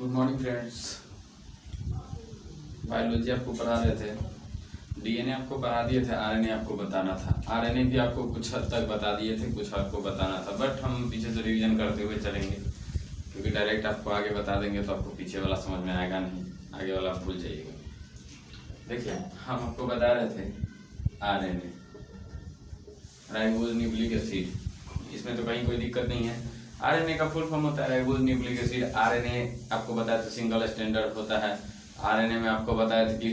Good morning friends. Biology आपको पढ़ा रहे थे, डीएनए आपको पढ़ा दिए थे, आरएनए आपको बताना था। आरएनए भी आपको कुछ हद तक बता दिए थे, कुछ आपको बताना था, बट हम पीछे से रिवीजन करते हुए चलेंगे क्योंकि डायरेक्ट आपको आगे बता देंगे तो आपको पीछे वाला समझ में आएगा नहीं, आगे वाला आप भूल जाइएगा। देखिए हम आपको बता रहे थे आरएनए, राइबोज न्यूक्लिक एसिड, इसमें तो कहीं कोई दिक्कत नहीं है। आरएनए का फुल फॉर्म होता है राइबोज न्यूक्लिक एसिड। आरएनए आपको बताया था सिंगल स्टैंडर्ड होता है। आरएनए में आपको बताया था कि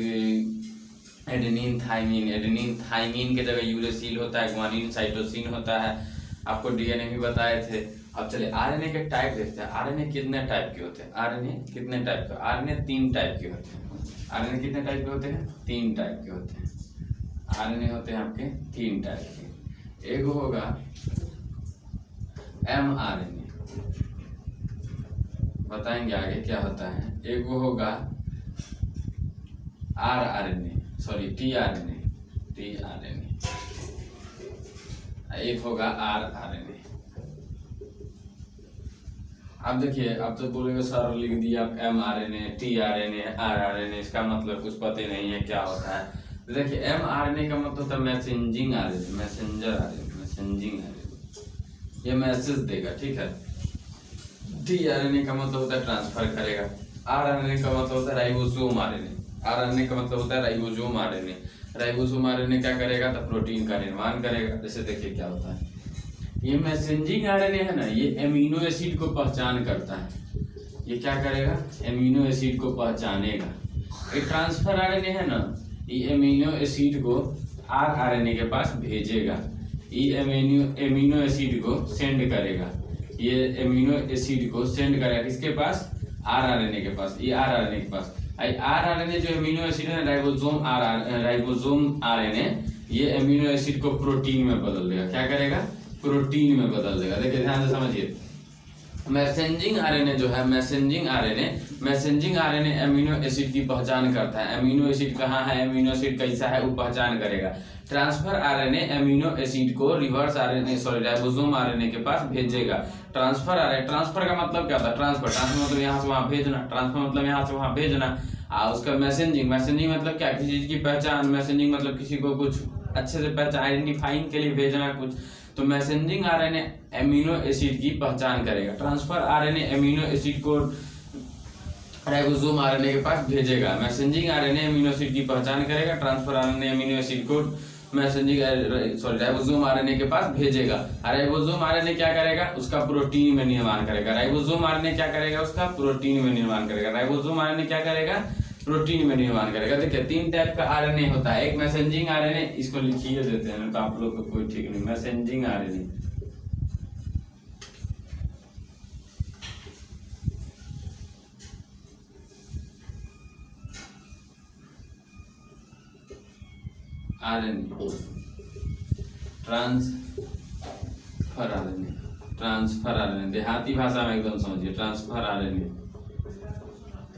एडेनिन थाइमीन के जगह यूरेसिल होता है, ग्वानिन साइटोसिन होता है। आपको डीएनए भी बताए थे। अब चलिए आरएनए के टाइप देखते हैं। आरएनए कितने टाइप के होते हैं? आरएनए कितने टाइप के? आरएनए 3 टाइप के होते हैं। आरएनए कितने टाइप के होते हैं? 3 टाइप के होते हैं। आरएनए होते हैं आपके 3 टाइप के। एक होगा mRNA, बताएंगे आगे क्या होता है। एक वो होगा tRNA, एक होगा rRNA। अब देखिए, अब तो बोलेंगे सर लिख दिया आप mRNA, tRNA, rRNA, इसका मतलब कुछ पता नहीं है क्या होता है। तो देखिए mRNA का मतलब होता है मैसेंजिंग आरएनए, मैसेंजिंग आरएनए, ये मैसेज देगा, ठीक है। tRNA का मतलब होता है ट्रांसफर करेगा। rRNA का मतलब होता है राइबोसोम आरएनए, rRNA का मतलब होता है राइबोसोम आरएनए। राइबोसोम आरएनए क्या करेगा? तो प्रोटीन का निर्माण करेगा। जैसे देखिए क्या होता है, ये मैसेंजिंग आरएनए है ना, ये एमिनो एसिड को पहचान करता है। ये क्या करेगा? एमिनो एसिड को पहचानेगा। ये ट्रांसफर आरएनए है ना, ये एमिनो एसिड को rRNA के पास भेजेगा। ये एमिनो एसिड को सेंड करेगा। ये एमिनो एसिड को सेंड करेगा किसके पास? rRNA के पास। ये rRNA के पास rRNA जो एमिनो एसिड है राइबोसोम आरएनए, ये एमिनो एसिड को प्रोटीन में बदल देगा। क्या करेगा? प्रोटीन में बदल देगा। देखिए ध्यान से समझिए, मैसेंजिंग आरएनए जो है, मैसेंजिंग आरएनए एमिनो एसिड की पहचान करता है। एमिनो एसिड कहाँ है, एमिनो एसिड कैसा है, वो पहचान करेगा। ट्रांसफर आरएनए एमिनो एसिड को राइबोसोम आरएनए के पास भेजेगा। ट्रांसफर का मतलब क्या होता है? ट्रांसफर मतलब यहाँ से वहाँ भेजना, ट्रांसफर मतलब यहाँ से वहाँ भेजना। उसका मैसेंजिंग मतलब क्या? किसी चीज की पहचान। मैसेंजिंग मतलब किसी को कुछ अच्छे से पहचान, आइडेंटिफाइंग के लिए भेजना कुछ। तो मैसेंजिंग आरएनए एमिनो एसिड की पहचान करेगा। ट्रांसफर आरएनए एमिनो एसिड को राइबोसोम आरएनए के पास भेजेगा। मैसेंजिंग आरएनए एमिनो एसिड की पहचान करेगा, ट्रांसफर आरएनए एमिनो एसिड को राइबोसोम आरएनए के पास भेजेगा। राइबोसोम आरएनए क्या करेगा? उसका प्रोटीन में निर्माण करेगा। राइबोसोम आरएनए क्या करेगा? उसका प्रोटीन में निर्माण करेगा। राइबोसोम आरएनए क्या करेगा? प्रोटीन में निर्माण करेगा। देखिए 3 टाइप का आरएनए होता है। एक मैसेंजिंग आरएनए, इसको लिखिए देते हैं तो आप लोग को कोई ठीक नहीं। मैसेंजिंग आरएनए, ट्रांसफर आरएनए, देहाती भाषा में एकदम समझिए, ट्रांसफर आरएनए।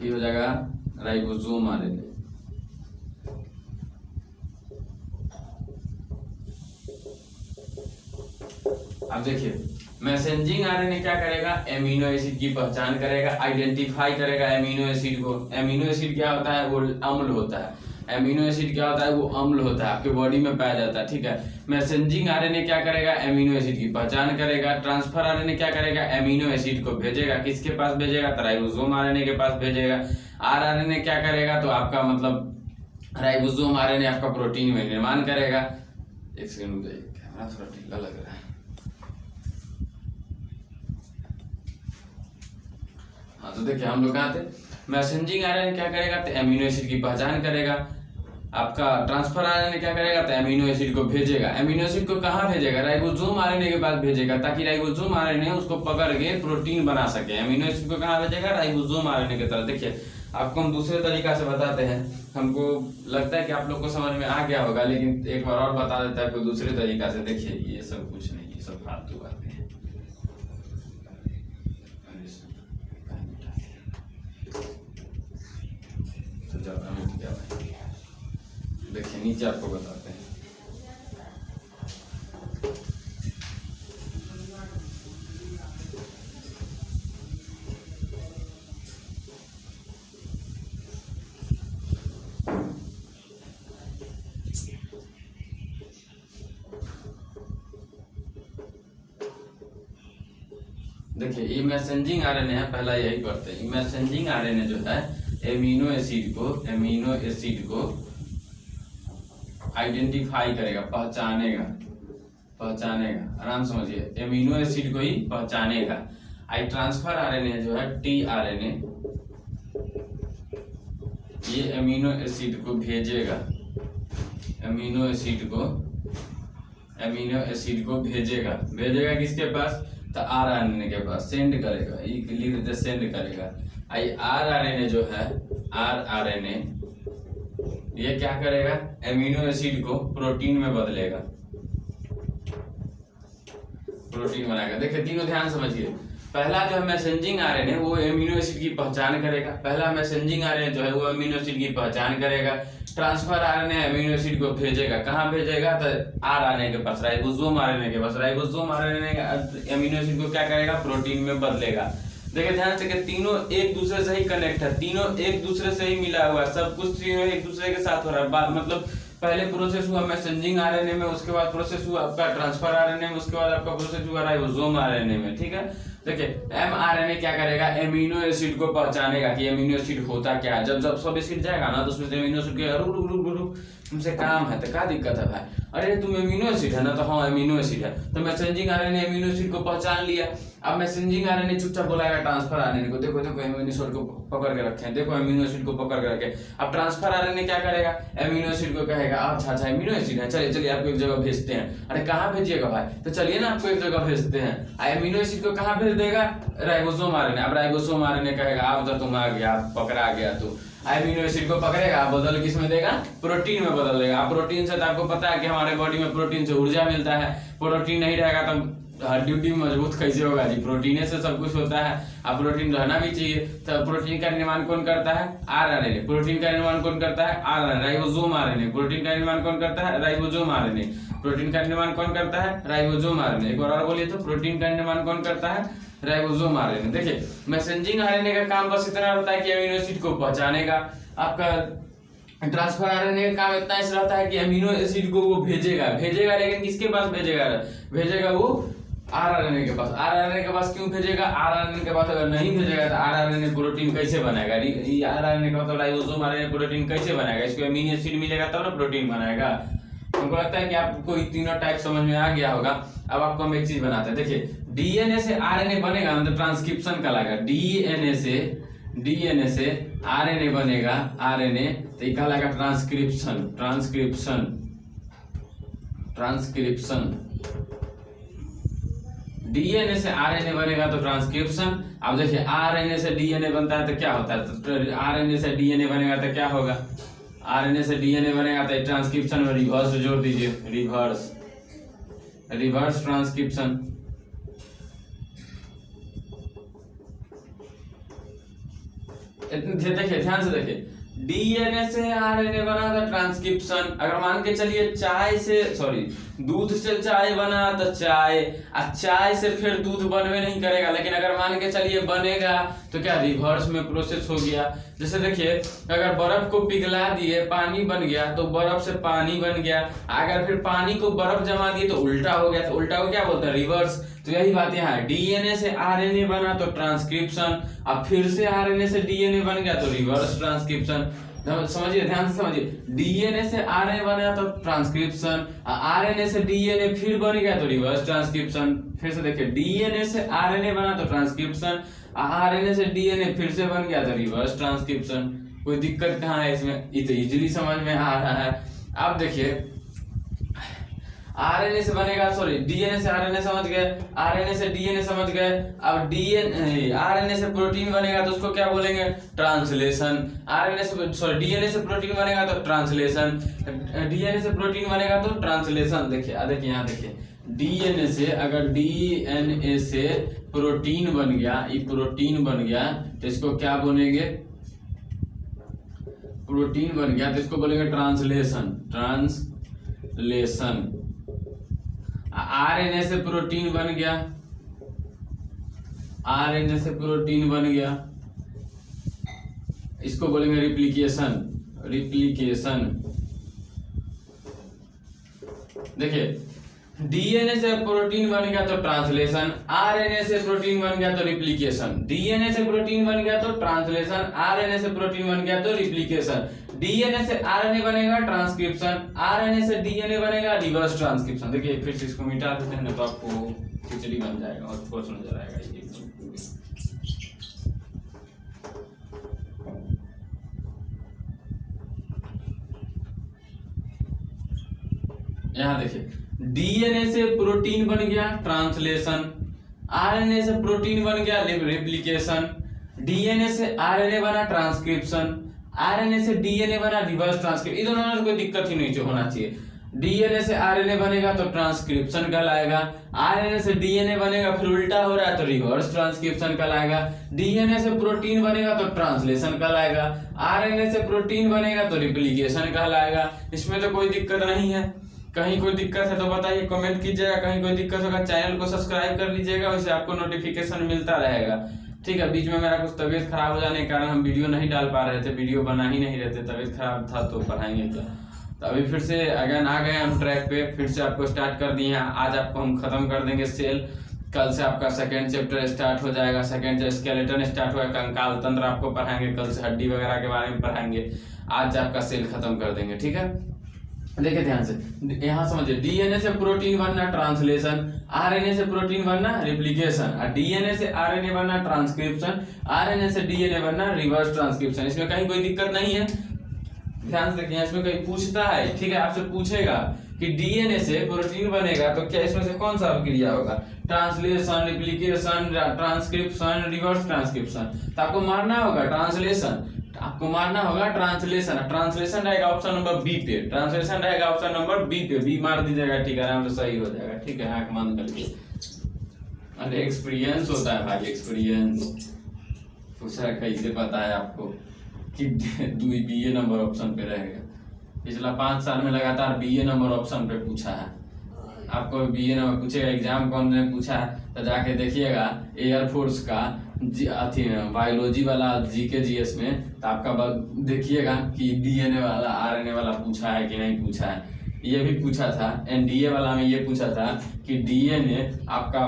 ये हो जाएगा राइबोसोम आरएनए। अब देखिए मैसेंजिंग आरएनए क्या करेगा? एमिनो एसिड की पहचान करेगा, आइडेंटिफाई करेगा एमिनो एसिड को। एमिनो एसिड क्या होता है? वो अम्ल होता है। एमिनो एसिड क्या होता है? वो अम्ल होता है, आपके बॉडी में पाया जाता है, ठीक है। मैसेंजिंग आरएनए क्या करेगा? एमिनो एसिड की पहचान करेगा। ट्रांसफर आरएनए क्या करेगा? एमिनो एसिड को भेजेगा। किसके पास भेजेगा? तो राइबोसोम आरएनए के पास भेजेगा। rRNA क्या करेगा? तो आपका मतलब राइबोसोम आरएनए आपका प्रोटीन में निर्माण करेगा। एक सेकंड रुक जाइए, कैमरा थोड़ा ढीला लग रहा है। हाँ तो देखिए हम लोग कहाँ थे? मैसेंजिंग आरएनए क्या करेगा? तो एमिनो एसिड की पहचान करेगा। आपका ट्रांसफर आरएनए क्या करेगा? तो एमिनो एसिड को भेजेगा। एमिनो एसिड को कहाँ भेजेगा? राइबोसोम आरएनए के पास भेजेगा, ताकि राइबोसोम आरएनए उसको पकड़ के प्रोटीन बना सके। एमिनो एसिड को कहाँ भेजेगा? राइबोसोम आरएनए की तरफ। देखिए आपको हम दूसरे तरीका से बताते हैं। हमको लगता है कि आप लोग को समझ में आ गया होगा, लेकिन एक बार और बता देता है आपको दूसरे तरीका से। देखिए ये सब कुछ नहीं, ये सब फालतू बातें हैं। देखिए नीचे आपको बताते हैं। देखिए ये मैसेंजिंग आरएनए है, पहला यही पढ़ते हैं। मैसेंजिंग आरएनए जो है एमिनो एसिड को आइडेंटिफाई करेगा, पहचानेगा। आराम समझिए, एमिनो एसिड को ही पहचानेगा। आई ट्रांसफर आरएनए जो है टी आरएनए, ये एमिनो एसिड को भेजेगा, एमिनो एसिड को भेजेगा किसके पास? तो आरएनए के पास सेंड करेगा, लिख देते सेंड करेगा। आई आरएनए जो है आरएनए ये क्या करेगा? एमिनो एसिड को प्रोटीन में बदलेगा, प्रोटीन बनाएगा। देखिए तीनों ध्यान समझिए। पहला जो है मैसेंजिंग आरएनए वो एमिनो एसिड की पहचान करेगा, पहला मैसेंजिंग आरएनए जो है वो एमिनो एसिड की पहचान करेगा। ट्रांसफर आरएनए एमिनो एसिड को भेजेगा, कहाँ भेजेगा? तो आरएनए के पास, राइबोसोम आरएनए के पास। राइबोसोम आरएनए एमिनो एसिड को क्या करेगा? प्रोटीन में बदलेगा। देखिए ध्यान से कि तीनों एक दूसरे से ही कनेक्ट है, तीनों एक दूसरे से ही मिला हुआ है, सब कुछ तीनों एक दूसरे के साथ हो रहा है। मतलब पहले प्रोसेस हुआ मैसेंजिंग आरएनए में, उसके बाद प्रोसेस हुआ आपका ट्रांसफर आरएनए में, उसके बाद आपका प्रोसेस हुआ राइबोसोम आरएनए में। ठीक है, देखिए एमआरएनए क्या करेगा? एमिनो एसिड को पहचानेगा कि एमिनो एसिड होता क्या है। जब सब एसिड जाएगा ना तो उसमें से एमिनो एसिड के रुक तुमसे काम है तो क्या दिक्कत है भाई? अरे तुम एमिनो एसिड है ना? तो हाँ एमिनो एसिड है। तो मैसेंजिंग आरएनए एमिनो एसिड को पहचान लिया। अब मैसेंजिंग आरएनए चुपचाप बोलाएगा ट्रांसफर आरएनए को, देखो एमिनो एसिड को पकड़ के रखे हैं, देखो एमिनो एसिड को पकड़ के रखे। अब ट्रांसफर आरएनए क्या करेगा? एमिनो एसिड को कहेगा अच्छा एमिनो एसिड है, चलिए आपको एक जगह भेजते हैं। अरे कहाँ भेजिएगा भाई? तो चलिए ना आपको एक जगह भेजते हैं। एमिनो एसिड को कहाँ भेज देगा? Ribosome RNA. अब राइबोसोम आरएनए कहेगा आप तो तुम आ गया, पकड़ा गया। तो एमिनो एसिड को पकड़ेगा, बदल किस में देगा? प्रोटीन में बदल देगा। प्रोटीन से तो आपको पता है कि हमारे बॉडी में प्रोटीन से ऊर्जा मिलता है। प्रोटीन नहीं रहेगा तो हड्डी उड्डी मजबूत कैसे होगा जी? प्रोटीन से सब कुछ होता है। अब प्रोटीन रहना भी चाहिए। तो प्रोटीन का निर्माण कौन करता है? आरएनए। प्रोटीन का निर्माण कौन करता है? आरएनए। Ribosome RNA. प्रोटीन का निर्माण कौन करता है? Ribosome RNA. प्रोटीन का निर्माण कौन करता है? Ribosome RNA. एक बार और बोलिए तो, प्रोटीन का निर्माण कौन करता है? Ribosome RNA. देखिए मैसेंजिंग आरएनए का काम बस इतना होता है कि एमिनो एसिड को पहचानेगा। आपका ट्रांसफर आरएनए का काम इतना ऐसा रहता है कि एमिनो एसिड को वो भेजेगा, लेकिन किसके पास भेजेगा? वो आरएनए के पास। आरएनए के पास क्यों भेजेगा? आरएनए के पास अगर नहीं भेजेगा तो आरएनए प्रोटीन कैसे बनाएगा? आरएनए का मतलब राइबोसोम आरएनए प्रोटीन कैसे बनाएगा? इसको अमीनो एसिड मिलेगा तब ना प्रोटीन बनाएगा। हमको लगता है कि आपको तीनों टाइप समझ में आ गया होगा। अब आपको हम एक चीज बनाते हैं। देखिए डीएनए से आरएनए बनेगा ना तो ट्रांसक्रिप्शन कहलाएगा। डीएनए से आरएनए बनेगा, आरएनए तो ये कहलाएगा ट्रांसक्रिप्शन। डीएनए से आरएनए बनेगा तो ट्रांसक्रिप्शन। अब देखिए आरएनए से डीएनए बनता है तो क्या होता है? तो आरएनए से डीएनए बनेगा तो क्या होगा? आरएनए से डीएनए बनेगा तो ट्रांसक्रिप्शन में रिवर्स जोड़ दीजिए, रिवर्स ट्रांसक्रिप्शन। देखिए ध्यान से देखिए, डीएनए से आरएनए बना था ट्रांसक्रिप्शन। अगर मान के चलिए दूध से चाय बना तो चाय से फिर दूध बनवे नहीं करेगा। लेकिन अगर मान के चलिए बनेगा तो क्या रिवर्स में प्रोसेस हो गया। जैसे देखिए अगर बर्फ को पिघला दिए, पानी बन गया तो बर्फ से पानी बन गया। अगर फिर पानी को बर्फ जमा दिए तो उल्टा हो गया, तो उल्टा को क्या बोलते हैं? रिवर्स। तो यही बात यहाँ है, डीएनए से आरएनए बना तो ट्रांसक्रिप्शन, अब फिर से आरएनए से डीएनए बन गया तो रिवर्स ट्रांसक्रिप्शन। समझिए, ध्यान से समझिए, डीएनए से आरएनए बना तो ट्रांसक्रिप्शन, आरएनए से डीएनए फिर बन गया तो रिवर्स ट्रांसक्रिप्शन। फिर से देखिए, डीएनए से आरएनए बना तो ट्रांसक्रिप्शन, आरएनए से डीएनए फिर से बन गया तो रिवर्स ट्रांसक्रिप्शन। कोई दिक्कत कहाँ है इसमें? ये तो इजीली समझ में आ रहा है। अब देखिए आरएनए से बनेगा, डीएनए से आरएनए समझ गए, आरएनए से डीएनए समझ गए। अब आरएनए से प्रोटीन बनेगा तो उसको क्या बोलेंगे? ट्रांसलेशन। डीएनए से प्रोटीन बनेगा तो ट्रांसलेशन, डीएनए से प्रोटीन बनेगा तो ट्रांसलेशन। देखिए यहाँ देखिए, डीएनए से प्रोटीन बन गया, ये प्रोटीन बन गया तो इसको क्या बोलेंगे? प्रोटीन बन गया तो इसको बोलेंगे ट्रांसलेशन। आरएनए से प्रोटीन बन गया, इसको बोलेंगे रिप्लिकेशन। देखिए डीएनए से प्रोटीन बन गया तो ट्रांसलेशन, आरएनए से प्रोटीन बन गया तो रिप्लिकेशन। डीएनए से प्रोटीन बन गया तो ट्रांसलेशन, आरएनए से प्रोटीन बन गया तो रिप्लिकेशन। डीएनए से आरएनए बनेगा ट्रांसक्रिप्शन, आरएनए से डीएनए बनेगा रिवर्स ट्रांसक्रिप्शन। देखिए फिर से इसको मिटा देते हैं तो आपको खिचड़ी बन जाएगा और ठोस नजर आएगा ये। यहाँ देखिए डीएनए से प्रोटीन बन गया ट्रांसलेशन, आरएनए से प्रोटीन बन गया रेप्लिकेशन, डीएनए से आरएनए बना ट्रांसक्रिप्शन, आरएनए से डीएनए बना रिवर्स ट्रांसक्रिप्शन। इन दोनों में कोई दिक्कत ही नहीं होना चाहिए। डीएनए से आरएनए बनेगा तो ट्रांसक्रिप्शन कहलाएगा, आरएनए से डीएनए बनेगा फिर उल्टा हो रहा है तो रिवर्स ट्रांसक्रिप्शन कहलाएगा, डीएनए से प्रोटीन बनेगा तो ट्रांसलेशन कहलाएगा, आरएनए से प्रोटीन बनेगा तो रिप्लिकेशन कहलाएगा। इसमें तो कोई दिक्कत नहीं है। कहीं कोई दिक्कत है तो बताइए, कमेंट कीजिएगा। कहीं कोई दिक्कत होगा चैनल को सब्सक्राइब कर लीजिएगा, वैसे आपको नोटिफिकेशन मिलता रहेगा। ठीक है, बीच में मेरा कुछ तबीयत खराब हो जाने के कारण हम वीडियो नहीं डाल पा रहे थे, वीडियो बना ही नहीं रहे थे, तबीयत खराब था तो पढ़ाएंगे क्या। तो अभी फिर से अगेन आ गए हम ट्रैक पे, फिर से आपको स्टार्ट कर दिए हैं। आज आपको हम खत्म कर देंगे सेल, कल से आपका सेकंड चैप्टर स्टार्ट हो जाएगा, सेकंड स्केलेटन स्टार्ट होगा, कंकाल तंत्र आपको पढ़ाएंगे, कल से हड्डी वगैरह के बारे में पढ़ाएंगे। आज आपका सेल खत्म कर देंगे। ठीक है, देखिए ध्यान से, यहाँ समझिए डीएनए से प्रोटीन बनना ट्रांसलेशन, आरएनए से प्रोटीन बनना रिप्लिकेशन, और डीएनए से आरएनए बनना ट्रांसक्रिप्शन, आरएनए से डीएनए बनना रिवर्स ट्रांसक्रिप्शन। इसमें कहीं कोई दिक्कत नहीं है। ध्यान से देखिए, इसमें कहीं पूछता है, ठीक है, आपसे पूछेगा कि डीएनए से प्रोटीन बनेगा तो क्या इसमें से कौन सा अभिक्रिया होगा, translation, replication, transcription, reverse transcription. तो आपको मारना होगा ट्रांसलेशन, आपको मारना होगा ट्रांसलेशन। ट्रांसलेशन रहेगा ऑप्शन नंबर बी पे, ट्रांसलेशन रहेगा ऑप्शन नंबर बी पे, बी मार दीजिएगा। ठीक है, आराम से सही हो जाएगा। ठीक है, आंख बंद करके। अरे एक्सपीरियंस होता है भाई, एक्सपीरियंस। पूछा कैसे पता है आपको कि बीए नंबर ऑप्शन पे रहेगा। पिछला 5 साल में लगातार बीए नंबर ऑप्शन पे पूछा है। आपको बीए नंबर पूछेगा, एग्जाम कौन ने पूछा है तो जाके देखिएगा एयरफोर्स का बायोलॉजी वाला जीके जीएस में, तो आपका देखिएगा कि डीएनए वाला आरएनए वाला पूछा है कि नहीं पूछा है। ये भी पूछा था, एनडीए वाला में ये पूछा था कि डीएनए आपका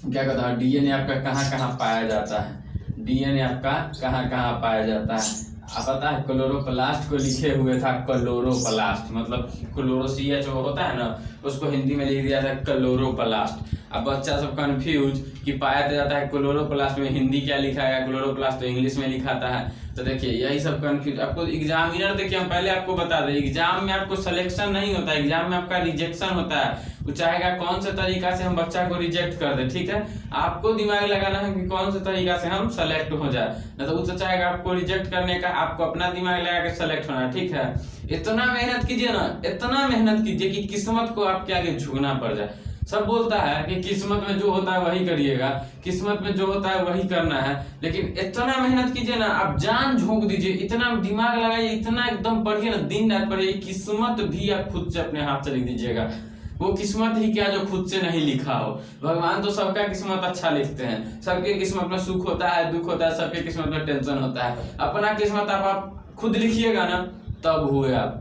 क्या कहता है, डीएनए आपका कहाँ कहाँ पाया जाता है, डीएनए आपका कहाँ कहाँ पाया जाता है। आप पता है क्लोरोप्लास्ट को लिखे हुए था क्लोरोप्लास्ट, मतलब क्लोरोसीएच होता है ना, उसको हिंदी में लिख दिया था क्लोरोप्लास्ट। अब बच्चा सब कंफ्यूज कि पाया जाता है क्लोरोप्लास्ट में हिंदी क्या लिखा है, क्लोरोप्लास्ट तो इंग्लिश में लिखाता है। तो देखिए यही सब कंफ्यूज। आपको एग्जामिनर, देखिए हम पहले आपको बता दें, एग्जाम में आपको सिलेक्शन नहीं होता है, एग्जाम में आपका रिजेक्शन होता है। वो चाहेगा कौन से तरीका से हम बच्चा को रिजेक्ट कर दे। ठीक है, आपको दिमाग लगाना है कि कौन से तरीका से हम सेलेक्ट हो जाए, नहीं तो वो चाहेगा आपको रिजेक्ट करने का, आपको अपना दिमाग लगा के सेलेक्ट होना। ठीक है, इतना मेहनत कीजिए ना, इतना मेहनत कीजिए कि किस्मत को आपके आगे झुकना पड़ जाए। सब बोलता है कि किस्मत में जो होता है वही करिएगा, किस्मत में जो होता है वही करना है, लेकिन इतना मेहनत कीजिए ना, आप जान झोंक दीजिए, इतना दिमाग लगाइए, इतना एकदम पढ़िए ना, दिन रात पढ़िए। किस्मत भी आप खुद से अपने हाथ से लिख दीजिएगा। वो किस्मत ही क्या जो खुद से नहीं लिखा हो। भगवान तो सबका किस्मत अच्छा लिखते हैं, सबके किस्मत में सुख होता है, दुख होता है, सबके किस्मत में टेंशन होता है। अपना किस्मत आप खुद लिखिएगा ना तब हुए आप,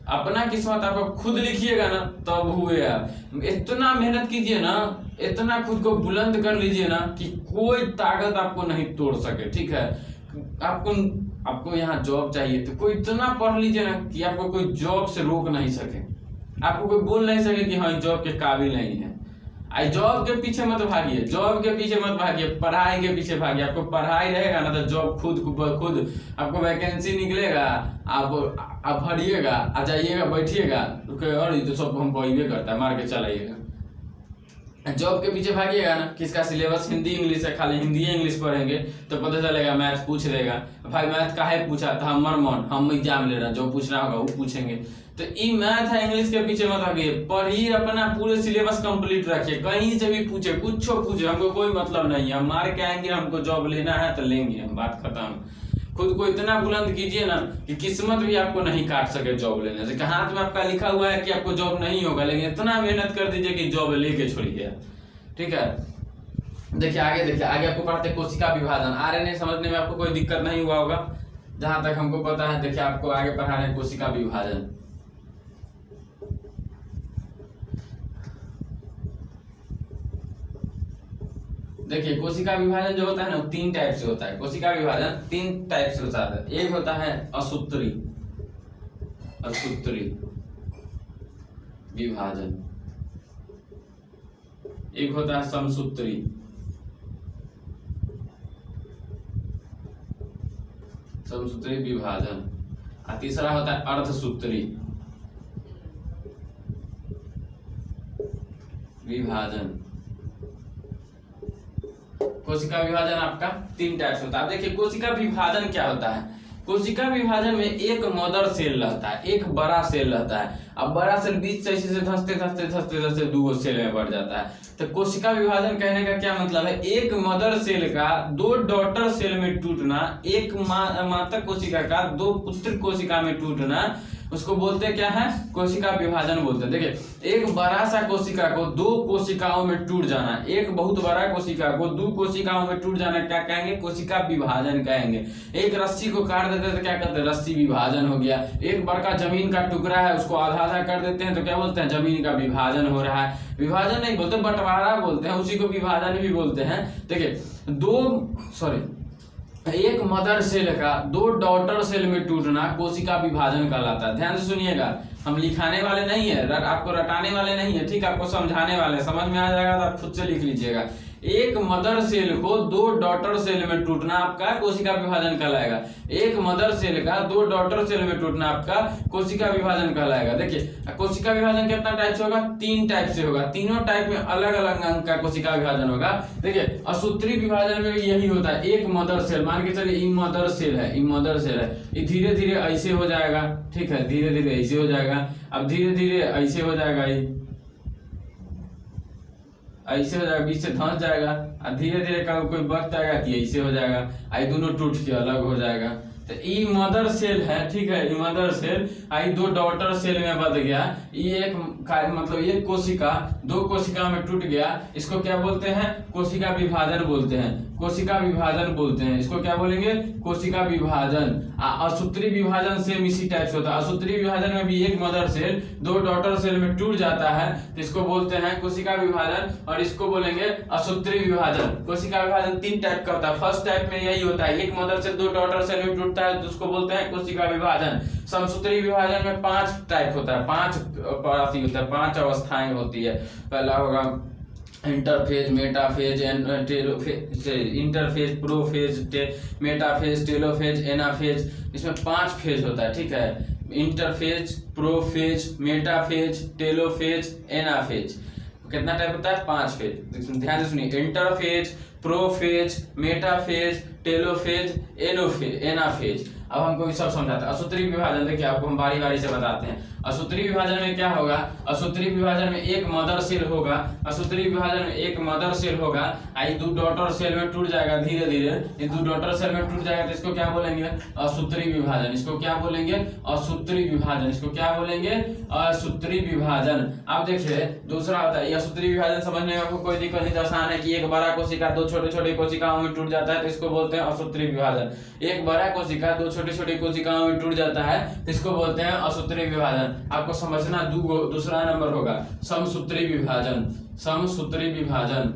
अपना किस्मत आप खुद लिखिएगा ना तब हुए आप। इतना मेहनत कीजिए ना, इतना खुद को बुलंद कर लीजिए ना कि कोई ताकत आपको नहीं तोड़ सके। ठीक है, आपको यहाँ जॉब चाहिए तो कोई इतना पढ़ लीजिए ना कि आपको कोई जॉब से रोक नहीं सके, आपको कोई बोल नहीं सके कि हाँ जॉब के काबिल नहीं है। आई जॉब के पीछे मत भागिए, जॉब के पीछे मत भागिए, पढ़ाई के पीछे भागिए। आपको पढ़ाई रहेगा ना तो जॉब खुद आपको वैकेंसी निकलेगा, आप भरिएगा, आ जाइएगा, बैठिएगा, और तो सब हम पढ़िए करता है, मार के चलाइएगा। जॉब के पीछे भागिएगा ना, किसका सिलेबस हिंदी इंग्लिश है, खाली हिंदी इंग्लिश पढ़ेंगे तो पता चलेगा मैथ पूछ लेगा, भाई मैथ काहे पूछा था, हमर मन, हम एग्जाम ले रहे हैं, जो पूछना होगा वो पूछेंगे। तो ये मैथ है, इंग्लिश के पीछे मत भागिए, पढ़िए, अपना पूरे सिलेबस कंप्लीट रखिए। कहीं से भी पूछे, कुछ पूछे, हमको कोई मतलब नहीं है, हम मार के आएंगे, हमको जॉब लेना है तो लेंगे, हम बात खत्म। खुद को इतना बुलंद कीजिए ना कि किस्मत भी आपको नहीं काट सके जॉब लेने से। हाथ में आपका लिखा हुआ है कि आपको जॉब नहीं होगा, लेकिन इतना मेहनत कर दीजिए कि जॉब लेके छोड़िए। ठीक है, देखिए आगे आपको पढ़ते कोशिका विभाजन। आरएनए समझने में आपको कोई दिक्कत नहीं हुआ होगा जहां तक हमको पता है। देखिए आपको आगे पढ़ा रहे हैं कोशिका विभाजन। देखिए कोशिका विभाजन जो होता है ना वो 3 टाइप से होता है। कोशिका विभाजन 3 टाइप से होता है। एक होता है असूत्री विभाजन, एक होता है समसूत्री विभाजन, और तीसरा होता है अर्धसूत्री विभाजन। कोशिका विभाजन आपका 3 टाइप से होता है। देखिए कोशिका विभाजन क्या होता है। कोशिका विभाजन में एक मदर सेल रहता है, एक बड़ा सेल रहता है। अब बड़ा सेल बीच से ऐसे धंसते 2 सेल में बढ़ जाता है। तो कोशिका विभाजन कहने का क्या मतलब है, एक मदर सेल का 2 डॉटर सेल में टूटना, एक माता कोशिका का 2 पुत्र कोशिका में टूटना, उसको बोलते हैं क्या है, कोशिका विभाजन बोलते हैं। देखिए एक बड़ा सा कोशिका को 2 कोशिकाओं में टूट जाना, एक बहुत बड़ा कोशिका को 2 कोशिकाओं में टूट जाना क्या कहेंगे, कोशिका विभाजन कहेंगे। एक रस्सी को काट देते हैं तो क्या कहते हैं, रस्सी विभाजन हो गया। एक बड़का जमीन का टुकड़ा है उसको आधा कर देते हैं तो क्या बोलते हैं, जमीन का विभाजन हो रहा है। विभाजन नहीं बोलते, बंटवारा बोलते हैं, उसी को विभाजन भी बोलते हैं। देखिए एक मदर सेल का 2 डॉटर सेल में टूटना कोशिका विभाजन कहलाता है। ध्यान से सुनिएगा, हम लिखाने वाले नहीं है, आपको रटाने वाले नहीं है, ठीक, आपको समझाने वाले, समझ में आ जाएगा तो आप खुद से लिख लीजिएगा। एक मदर सेल को 2 डॉटर सेल में टूटना आपका कोशिका विभाजन कहलाएगा। एक मदर सेल का 2 डॉटर सेल में टूटना आपका कोशिका विभाजन कहलाएगा। देखिए कोशिका विभाजन कितना टाइप से होगा, 3 टाइप से होगा। तीनों टाइप में अलग अलग अंग का कोशिका विभाजन होगा। देखिए असूत्री विभाजन में भी यही होता है। एक मदर सेल, मान के चलिए ये मदर सेल है, ये धीरे धीरे ऐसे हो जाएगा, ठीक है, धीरे धीरे ऐसे हो जाएगा, अब धीरे धीरे ऐसे हो जाएगा, ऐसे हो जाएगा, बीच से धंस जाएगा, और धीरे धीरे कोई वक्त आएगा कि ऐसे हो जाएगा, आई दोनों टूट के अलग हो जाएगा। तो ये मदर सेल है, ठीक है, ये मदर सेल आई 2 डॉटर सेल में बद गया। ये एक मतलब एक कोशिका 2 कोशिका में टूट गया, इसको क्या बोलते हैं, कोशिका विभाजन बोलते हैं। कोशिका विभाजन बोलते हैं, इसको क्या बोलेंगे, कोशिका विभाजन। असूत्री विभाजन सेम इसी टाइप से होता है। असूत्री विभाजन में भी एक मदर सेल 2 डॉटर सेल में टूट जाता है तो इसको बोलते हैं कोशिका विभाजन, और इसको बोलेंगे असूत्री विभाजन। कोशिका विभाजन 3 टाइप का होता है। फर्स्ट टाइप में यही होता है, एक मदर सेल 2 डॉटर सेल में टूटता है तो उसको बोलते हैं कोशिका विभाजन। समसूत्री विभाजन में 5 टाइप होता है, 5 अवस्थाएं होती है। पहला होगा interphase, metaphase, interphase, prophase, metaphase, telophase, anaphase. इसमें 5 फेज होता है, ठीक है, interphase, prophase, metaphase, telophase, anaphase. कितना टाइप होता है, 5 फेज। ध्यान से सुनिए, interphase, prophase, metaphase, telophase, anaphase. अब हमको सब समझाते हैं। असूत्री विभाजन देखिए आपको हम बारी बारी से बताते हैं। असूत्री विभाजन में क्या होगा, असूत्री विभाजन में एक मदर सेल होगा, असूत्री विभाजन में एक मदर सेल होगा, आई 2 डॉटर सेल में टूट जाएगा धीरे धीरे, ये 2 डॉटर सेल में टूट जाएगा तो इसको क्या बोलेंगे, असूत्री विभाजन। इसको क्या बोलेंगे, असूत्री विभाजन। इसको क्या बोलेंगे, असूत्री विभाजन। अब देखिए दूसरा होता है, असूत्री विभाजन समझने में आपको कोई दिक्कत नहीं, आसान है कि एक बड़ा कोशिका 2 छोटे छोटे कोशिकाओं में टूट जाता है तो इसको बोलते हैं असूत्री विभाजन। एक बड़ा कोशिका 2 छोटे छोटे कोशिकाओं में टूट जाता है तो इसको बोलते हैं असूत्री विभाजन। आपको समझना दूसरा नंबर होगा समसूत्री विभाजन। समसूत्री विभाजन,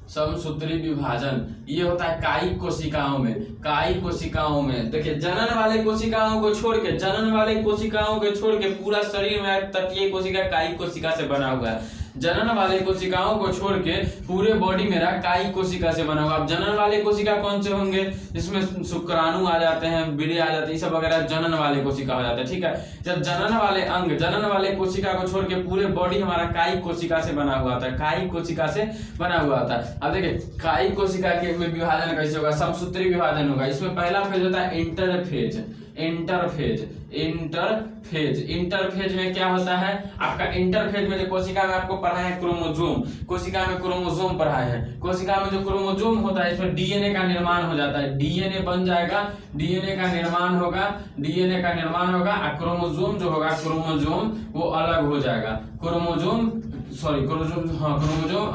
समसूत्री विभाजन ये होता है कायिक कोशिकाओं में। कायिक कोशिकाओं में देखिए जनन वाले कोशिकाओं को छोड़ के, जनन वाले कोशिकाओं को छोड़ के पूरा शरीर में तटीय कोशिका कायिक कोशिका से बना हुआ है। जनन वाले कोशिकाओं को छोड़ के पूरे बॉडी मेरा कायिक कोशिका से बना हुआ। अब जनन वाले कोशिका कौन से होंगे, जिसमें शुक्राणु आ जाते हैं, बीड़े आ जाते हैं, ये सब वगैरह जनन वाले कोशिका हो जाते हैं, ठीक है। जब जनन वाले अंग, जनन वाले कोशिका को छोड़ के पूरे बॉडी हमारा कायिक कोशिका से बना हुआ था, कायिक कोशिका से बना हुआ था। अब देखिए कायिक कोशिका के में विभाजन कैसे होगा, समसूत्री विभाजन होगा। इसमें पहला फेज होता है इंटरफेज। इंटरफेज, इंटरफेज, इंटरफेज में क्या होता है आपका, इंटरफेज में जो कोशिका में आपको पढ़ा है क्रोमोसोम, कोशिका में क्रोमोसोम पढ़ाए हैं। कोशिका में जो क्रोमोसोम होता है इसमें डीएनए का निर्माण हो जाता है, डीएनए बन जाएगा, डीएनए का निर्माण होगा, डीएनए का निर्माण होगा। और क्रोमोसोम जो होगा, क्रोमोसोम वो अलग हो जाएगा। क्रोमोसोम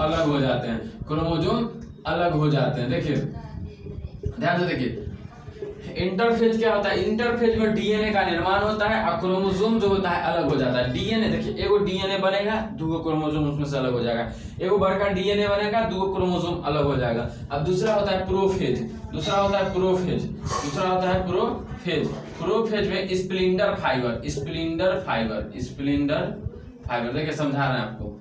अलग हो जाते हैं, क्रोमोसोम अलग हो जाते हैं। देखिए ध्यान से देखिए, इंटरफेज क्या होता है, इंटरफेज में डीएनए का निर्माण होता है और क्रोमोसोम जो होता है अलग हो जाता है। डीएनए देखिए, एगो डीएनए बनेगा, दूगो क्रोमोसोम उसमें से अलग हो जाएगा, एगो बड़का डीएनए बनेगा, दूगो क्रोमोसोम अलग हो जाएगा। अब दूसरा होता है प्रोफेज, दूसरा होता है प्रोफेज, दूसरा होता है प्रोफेज। प्रोफेज में स्प्लिंडर फाइबर, स्प्लिंडर फाइबर, स्प्लिंडर फाइबर, देखिए समझा रहे हैं आपको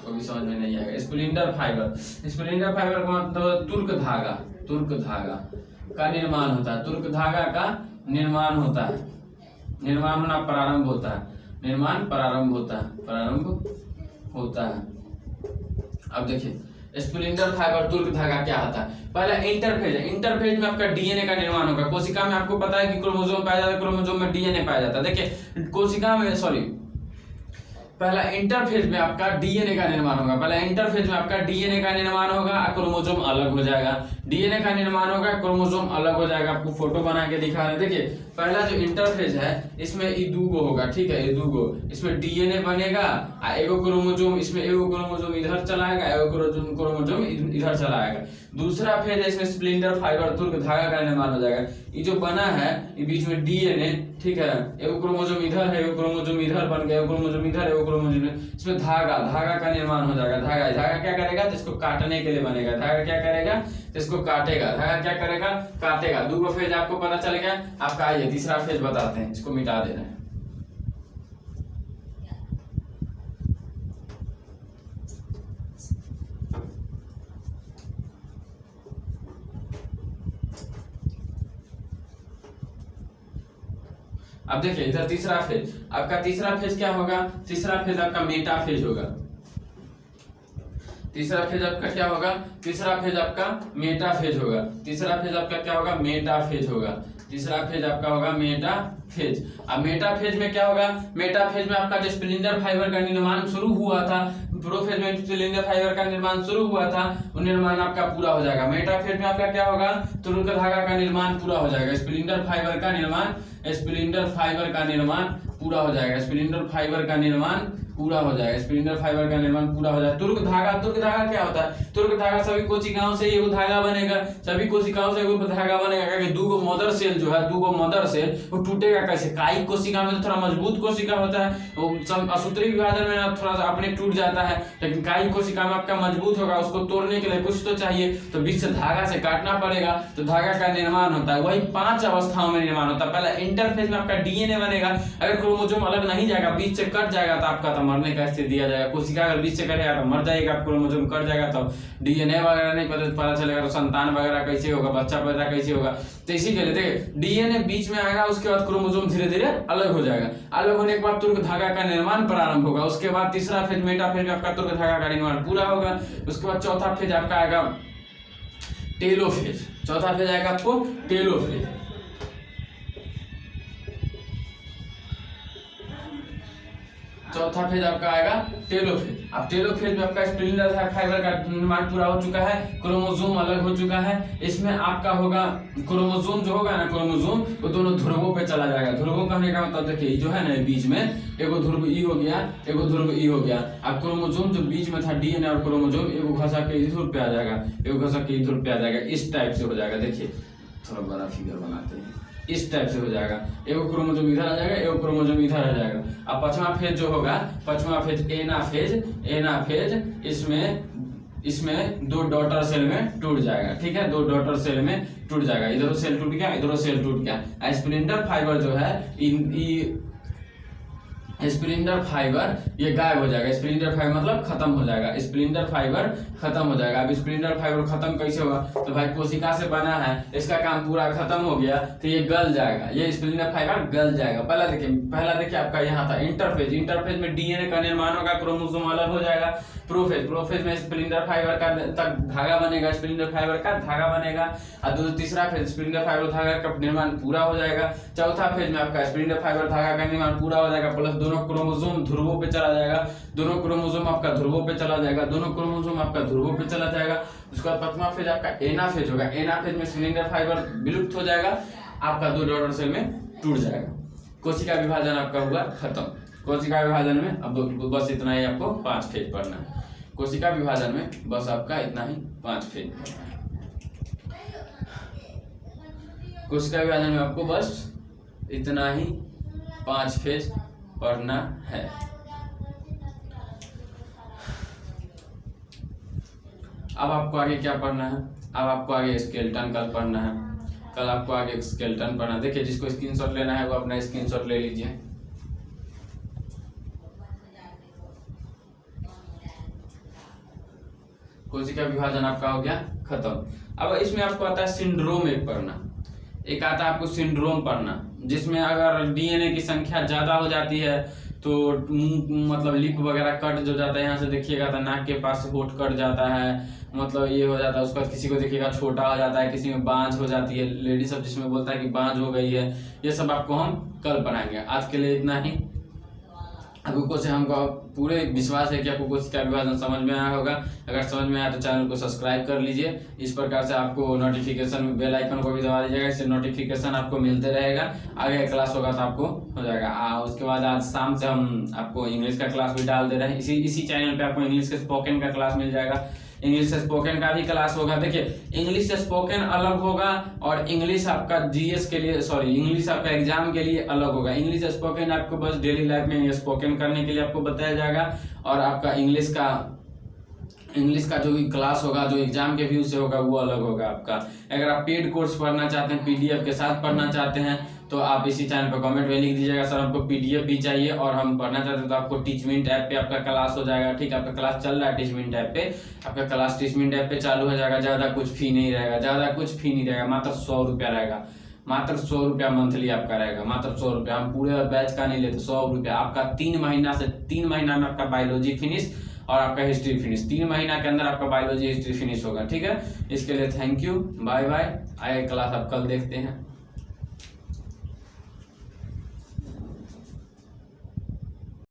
भी समझ में नहीं आएगा। स्प्लिंडर फाइबर, स्प्लिंडर फाइबर का मतलब तुर्क धागा, तुर्क धागा का निर्माण होता है, तुर्क धागा का निर्माण होता है, निर्माण होना प्रारंभ होता है, निर्माण प्रारंभ होता है, प्रारंभ होता है। अब देखिए स्प्लिंडर फाइबर तुर्क धागा क्या होता है, पहला इंटरफेज है, इंटरफेज में आपका डीएनए का निर्माण होगा। कोशिका में आपको पता है कि क्रोमोसोम पाया जाता है, क्रोमोसोम में डीएनए पाया जाता है। देखिए कोशिका में पहला इंटरफेज में आपका डीएनए का निर्माण होगा, पहला इंटरफेज में आपका डीएनए का निर्माण होगा और क्रोमोसोम अलग हो जाएगा, डीएनए का निर्माण होगा, क्रोमोसोम अलग हो जाएगा। आपको फोटो बना के दिखा रहे हैं, देखिए पहला जो इंटरफेज है इसमें ये दूगो होगा, ठीक है, ये दूगो, इसमें डीएनए बनेगा और एगो क्रोमोसोम, इसमें एगो क्रोमोसोम इधर चला आएगा, एगो क्रोमोसोम इधर चला आएगा। दूसरा फेज है, इसमें स्प्लिंडर फाइबर तुर्क धागा का निर्माण हो जाएगा। ये जो बना है ये बीच में डीएनए, ठीक है, एगो क्रोमोसोम इधर है, एगो क्रोमोसोम इधर बन गया, एगो क्रोमोसोम इधर, एगो क्रोमोसोम, इसमें धागा, धागा का निर्माण हो जाएगा। धागा, धागा क्या करेगा, जिसको काटने के लिए बनेगा, धागा क्या करेगा, जिसको काटेगा, धागा क्या करेगा, काटेगा। दूगो फेज आपको पता चल गया। आपका आइए तीसरा फेज बताते हैं, इसको मिटा दे रहे हैं। अब देखिए इधर तीसरा फेज, आपका तीसरा फेज क्या होगा, तीसरा फेज आपका मेटाफेज होगा। तीसरा फेज आपका क्या होगा, तीसरा फेज आपका मेटाफेज होगा। तीसरा फेज आपका क्या होगा, मेटाफेज होगा। तीसरा फेज आपका होगा मेटाफेज। अब मेटाफेज में क्या होगा, मेटाफेज में आपका जो स्प्लिंडर फाइबर का निर्माण शुरू हुआ था, प्रोफेज में स्प्लिंडर फाइबर का निर्माण शुरू हुआ था, वो निर्माण आपका पूरा हो जाएगा। मेटाफेज में आपका क्या होगा, तुर्क धागा का निर्माण पूरा हो जाएगा, स्प्लिंडर फाइबर का निर्माण, स्प्लिंडर फाइबर का निर्माण पूरा हो जाएगा, स्प्लिंडर फाइबर का निर्माण पूरा हो जाएगा, स्प्लिंडर फाइबर का निर्माण पूरा हो जाएगा। तुर्क धागा, तुर्क धागा क्या होता है, तुर्क धागा सभी कोशिकाओं से एगो धागा बनेगा, सभी कोशिकाओं से एगो धागा बनेगा, क्योंकि दूगो मदर सेल जो है, दूगो मदर सेल वो टूटेगा कैसे, कायिक कोशिका में तो थोड़ा मजबूत कोशिका होता है, वो असूत्री विभाजन में थोड़ा सा अपने टूट जाता है, लेकिन कायिक कोशिका में आपका मजबूत होगा, उसको तोड़ने के लिए कुछ तो चाहिए, तो बीच से धागा से काटना पड़ेगा, तो धागा का निर्माण होता है। वही 5 अवस्थाओं में निर्माण होता है। पहला इंटरफेज में आपका डीएनए बनेगा, अगर क्रोमोसोम अलग नहीं जाएगा, बीच से कट जाएगा तो आपका तो मरने का स्थिति दिया जाएगा। कोशिका अगर बीच से कटेगा तो मर जाएगा, क्रोमोसोम कट जाएगा तो डीएनए वगैरह नहीं पता चलेगा, तो संतान वगैरह कैसे होगा, बच्चा पैदा कैसे होगा। तो इसी के लिए देखिए डीएनए बीच में आएगा, उसके बाद क्रोमोसोम धीरे धीरे अलग हो जाएगा, अलग होने के बाद तुर्क धागा का निर्माण प्रारंभ होगा। उसके बाद तीसरा फेज मेटाफेज में आपका तुर्क धागा का निर्माण पूरा होगा। उसके बाद चौथा फेज आपका आएगा टेलोफेज, चौथा फेज आएगा आपको टेलोफेज। चौथा फेज आपका आएगा टेलोफेज। अब टेलोफेज में आपका स्प्लिंडर फाइबर का निर्माण पूरा हो चुका है, क्रोमोसोम अलग हो चुका है। इसमें आपका होगा क्रोमोसोम जो होगा ना, क्रोमोसोम वो दोनों ध्रुवों पे चला जाएगा। ध्रुवों कहने का मतलब देखिए जो है ना, बीच में एगो ध्रुव ई हो गया, एगो ध्रुव ई हो गया। अब क्रोमोसोम जो बीच में था डीएनए और क्रोमोसोम, एगो घसा के इधर पे आ जाएगा, एगो घसा के इधर पे आ जाएगा, इस टाइप से हो जाएगा। देखिए थोड़ा बड़ा फिगर बनाते हैं, इस टाइप से हो जाएगा, एगो क्रोमोसोम इधर आ जाएगा, एगो क्रोमोसोम इधर आ जाएगा। अब पांचवा फेज जो होगा, पांचवा फेज एनाफेज, एनाफेज इसमें 2 डॉटर सेल में टूट जाएगा, ठीक है, 2 डॉटर सेल में टूट जाएगा, इधर सेल टूट गया, इधर सेल टूट गया। स्प्लिंडर फाइबर जो है, स्प्लिंडर फाइबर ये गायब हो जाएगा, स्प्लिंडर फाइबर मतलब खत्म हो जाएगा, स्प्लिंडर फाइबर खत्म हो जाएगा। अब स्प्लिंडर फाइबर खत्म कैसे होगा, तो भाई कोशिका से बना है, इसका काम पूरा खत्म हो गया तो ये गल जाएगा, ये स्प्लिंडर फाइबर गल जाएगा। पहला देखिए आपका यहाँ था इंटरफेज, इंटरफेज में डीएनए का निर्माण होगा, क्रोमोसोम अलग हो जाएगा। प्रोफेज में स्प्लिंडर फाइबर का तक धागा बनेगा, स्प्लिंडर फाइबर का धागा बनेगा। और तीसरा फेज स्प्लिंडर फाइबर धागा का निर्माण पूरा हो जाएगा। चौथा फेज में आपका स्प्लिंडर फाइबर धागा का निर्माण पूरा हो जाएगा, प्लस दोनों क्रोमोसोम ध्रुवों पे चला जाएगा, दोनों क्रोमोसोम आपका ध्रुवों पे चला जाएगा, दोनों क्रोमोसोम आपका ध्रुवों पे चला जाएगा। उसके बाद पांचवा फेज आपका एनाफेज होगा, एनाफेज में स्प्लिंडर फाइबर विलुप्त हो जाएगा, आपका 2 डॉटर सेल में टूट जाएगा। कोशिका विभाजन आपका हुआ खत्म। कोशिका विभाजन में अब बस इतना ही आपको 5 फेज पढ़ना है। कोशिका विभाजन में बस आपका इतना ही 5 फेज पढ़ना है। कोशिका विभाजन में आपको बस इतना ही 5 फेज पढ़ना है। अब आपको आगे क्या पढ़ना है? अब आपको आगे स्केलेटन कल पढ़ना है। कल आपको आगे स्केलेटन पढ़ना है। देखिए, जिसको स्क्रीनशॉट लेना है वो अपना स्क्रीनशॉट ले लीजिए। कोशिका विभाजन आपका हो गया खत्म। अब इसमें आपको आता है सिंड्रोम एक पढ़ना, एक आता है आपको सिंड्रोम पढ़ना, जिसमें अगर डीएनए की संख्या ज्यादा हो जाती है तो मतलब लिप वगैरह कट जो जाता है, यहाँ से देखिएगा तो नाक के पास से होठ कट जाता है, मतलब ये हो जाता है। उसके बाद किसी को देखिएगा छोटा हो जाता है, किसी में बांझ हो जाती है, लेडी सब जिसमें बोलता है कि बांझ हो गई है। ये सब आपको हम कल पढ़ाएंगे। आज के लिए इतना ही। आपको से हमको पूरे विश्वास है कि आपको कोशिका विभाजन समझ में आया होगा। अगर समझ में आया तो चैनल को सब्सक्राइब कर लीजिए। इस प्रकार से आपको नोटिफिकेशन बेल आइकन को भी दबा दीजिएगा, इससे नोटिफिकेशन आपको मिलते रहेगा। आगे क्लास होगा तो आपको हो जाएगा। उसके बाद आज शाम से हम आपको इंग्लिश का क्लास भी डाल दे रहे हैं। इसी चैनल पे आपको इंग्लिश के स्पोकन का क्लास मिल जाएगा, इंग्लिश स्पोकन का भी क्लास होगा। देखिए, इंग्लिश स्पोकन अलग होगा और इंग्लिश आपका जीएस के लिए, सॉरी, इंग्लिश आपका एग्जाम के लिए अलग होगा। इंग्लिश स्पोकन आपको बस डेली लाइफ में स्पोकन करने के लिए आपको बताया जाएगा, और आपका इंग्लिश का जो भी क्लास होगा, जो एग्जाम के व्यू से होगा, वो अलग होगा आपका। अगर आप पेड कोर्स पढ़ना चाहते हैं, पीडीएफ के साथ पढ़ना चाहते हैं, तो आप इसी चैनल पर कमेंट में लिख दीजिएगा सर हमको पीडीएफ भी चाहिए और हम पढ़ना चाहते हैं, तो आपको टीचमिंट ऐप पे आपका क्लास हो जाएगा। ठीक है, आपका क्लास चल रहा है टीचमिंट ऐप पे, आपका क्लास टीचमिंट ऐप पे चालू हो जाएगा। ज्यादा कुछ फी नहीं रहेगा, मात्र 100 रुपया रहेगा, मात्र 100 रुपया मंथली आपका रहेगा, मात्र 100 रुपया। हम पूरे बैच का नहीं लेते, 100 रुपया आपका 3 महीना में आपका बायोलॉजी फिनिश और आपका हिस्ट्री फिनिश। 3 महीना के अंदर आपका बायोलॉजी हिस्ट्री फिनिश होगा। ठीक है, इसके लिए थैंक यू, बाय बाय। आगे क्लास आप कल देखते हैं।